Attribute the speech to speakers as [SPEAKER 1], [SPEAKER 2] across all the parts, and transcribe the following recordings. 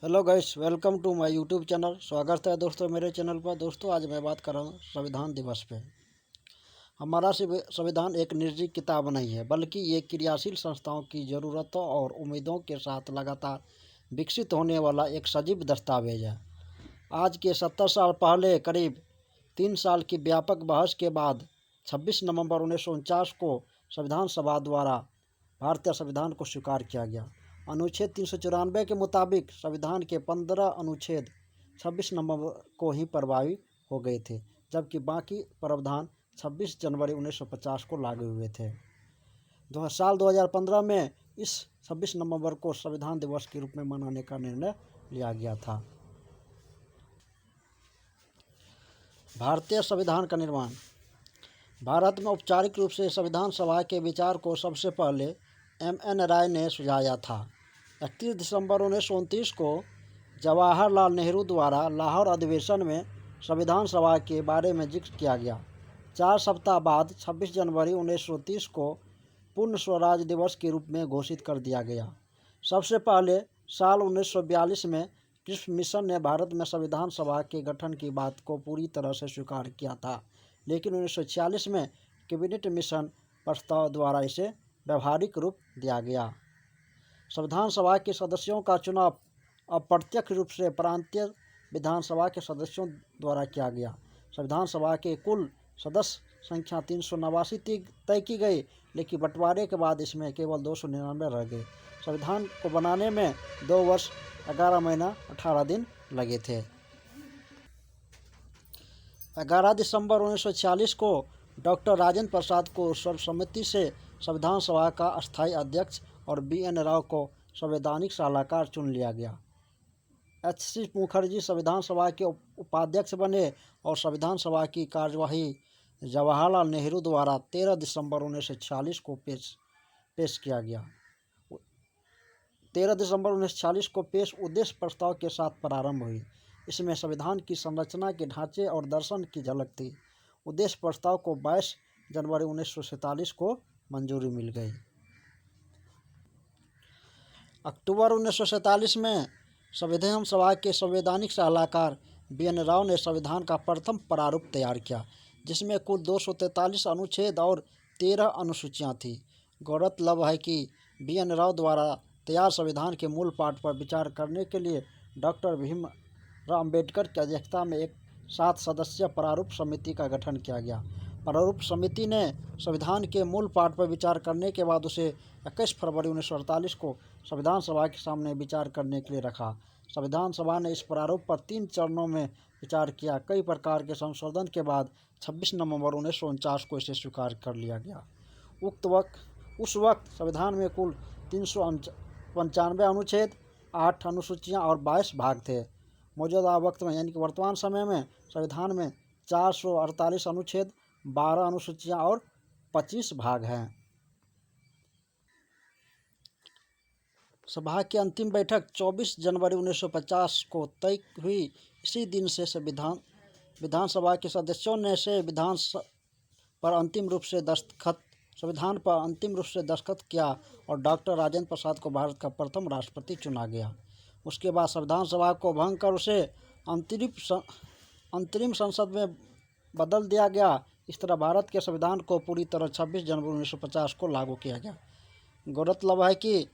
[SPEAKER 1] Hello guys, welcome to my YouTube channel. स्वागत है दोस्तों मेरे चैनल पर। दोस्तों आज मैं बात कर रहा हूँ संविधान दिवस पे। हमारा संविधान एक निर्जीव किताब नहीं है, बल्कि ये क्रियाशील संस्थाओं की ज़रूरतों और उम्मीदों के साथ लगातार विकसित होने वाला एक सजीव दस्तावेज है। आज के 70 साल पहले करीब 3 साल की व्यापक बहस के बाद 26 नवंबर 1949 को संविधान सभा द्वारा भारतीय संविधान को स्वीकार किया गया। अनुच्छेद 394 के मुताबिक संविधान के 15 अनुच्छेद 26 नवंबर को ही प्रभावी हो गए थे, जबकि बाकी प्रावधान 26 जनवरी 1950 को लागू हुए थे। साल 2015 में इस 26 नवंबर को संविधान दिवस के रूप में मनाने का निर्णय लिया गया था। भारतीय संविधान का निर्माण। भारत में औपचारिक रूप से संविधान सभा के विचार को सबसे पहले एम.एन. राय ने सुझाया था। 31 दिसंबर 1929 को जवाहरलाल नेहरू द्वारा लाहौर अधिवेशन में संविधान सभा के बारे में जिक्र किया गया। 4 सप्ताह बाद 26 जनवरी 1930 को पूर्ण स्वराज दिवस के रूप में घोषित कर दिया गया। सबसे पहले साल 1942 में कृष्ण मिशन ने भारत में संविधान सभा के गठन की बात को पूरी तरह से स्वीकार किया था, लेकिन 1946 में कैबिनेट मिशन प्रस्ताव द्वारा इसे व्यवहारिक रूप दिया गया। संविधान सभा के सदस्यों का चुनाव अप्रत्यक्ष रूप से प्रांतीय विधानसभा के सदस्यों द्वारा किया गया। संविधान सभा के कुल सदस्य संख्या 389 तय की गई, लेकिन बंटवारे के बाद इसमें केवल 299 रह गए। संविधान को बनाने में 2 वर्ष 11 महीना 18 दिन लगे थे। 11 दिसंबर 1946 को डॉक्टर राजेंद्र प्रसाद को सर्वसम्मति से संविधान सभा का अस्थायी अध्यक्ष और बी.एन. राव को संवैधानिक सलाहकार चुन लिया गया। एच.सी. मुखर्जी संविधान सभा के उपाध्यक्ष बने और संविधान सभा की कार्यवाही जवाहरलाल नेहरू द्वारा 13 दिसंबर 1946 को पेश किया गया। 13 दिसंबर 1946 को पेश उद्देश्य प्रस्ताव के साथ प्रारंभ हुई। इसमें संविधान की संरचना के ढांचे और दर्शन की झलक थी। उद्देश्य प्रस्ताव को 22 जनवरी 1947 को मंजूरी मिल गई। अक्टूबर 1947 में संविधान सभा के संवैधानिक सलाहकार बी.एन. राव ने संविधान का प्रथम प्रारूप तैयार किया, जिसमें कुल 243 अनुच्छेद और 13 अनुसूचियां थीं। गौरतलब है कि बी.एन. राव द्वारा तैयार संविधान के मूल पाठ पर विचार करने के लिए डॉक्टर भीमराव अम्बेडकर की अध्यक्षता में एक 7 सदस्यीय प्रारूप समिति का गठन किया गया। प्रारूप समिति ने संविधान के मूल पाठ पर विचार करने के बाद उसे 21 फरवरी 1948 को संविधान सभा के सामने विचार करने के लिए रखा। संविधान सभा ने इस प्रारूप पर 3 चरणों में विचार किया। कई प्रकार के संशोधन के बाद 26 नवंबर 1949 को इसे स्वीकार कर लिया गया। उस वक्त संविधान में कुल 395 अनुच्छेद, 8 अनुसूचियां और 22 भाग थे। मौजूदा वक्त में यानी कि वर्तमान समय में संविधान में 448 अनुच्छेद, 12 अनुसूचियां और 25 भाग हैं। सभा की अंतिम बैठक 24 जनवरी 1950 को तय हुई। इसी दिन से विधानसभा के सदस्यों ने से संविधान पर अंतिम रूप से दस्तखत किया और डॉक्टर राजेंद्र प्रसाद को भारत का प्रथम राष्ट्रपति चुना गया। उसके बाद संविधान सभा को भंग कर उसे अंतरिम संसद में बदल दिया गया। इस तरह भारत के संविधान को पूरी तरह 26 जनवरी 1950 को लागू किया गया। गौरतलब है कि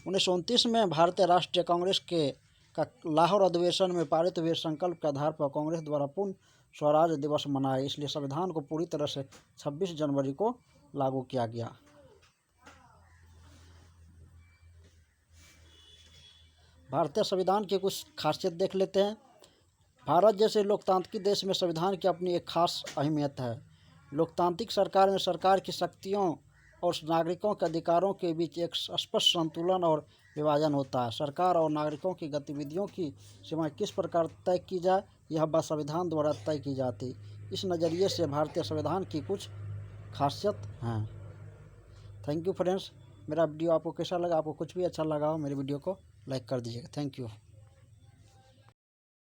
[SPEAKER 1] 1929 में भारतीय राष्ट्रीय कांग्रेस का लाहौर अधिवेशन में पारित हुए संकल्प के आधार पर कांग्रेस द्वारा पूर्ण स्वराज दिवस मनाया, इसलिए संविधान को पूरी तरह से 26 जनवरी को लागू किया गया। भारतीय संविधान की कुछ खासियत देख लेते हैं। भारत जैसे लोकतांत्रिक देश में संविधान की अपनी एक खास अहमियत है। लोकतांत्रिक सरकार में सरकार की शक्तियों और नागरिकों के अधिकारों के बीच एक स्पष्ट संतुलन और विभाजन होता है। सरकार और नागरिकों की गतिविधियों की सीमाएं किस प्रकार तय की जाए, यह बात संविधान द्वारा तय की जाती। इस नज़रिए से भारतीय संविधान की कुछ खासियत हैं। Thank you friends. मेरा वीडियो आपको कैसा लगा? आपको कुछ भी अच्छा लगा हो मेरे वीडियो को लाइक कर दीजिएगा। Thank you.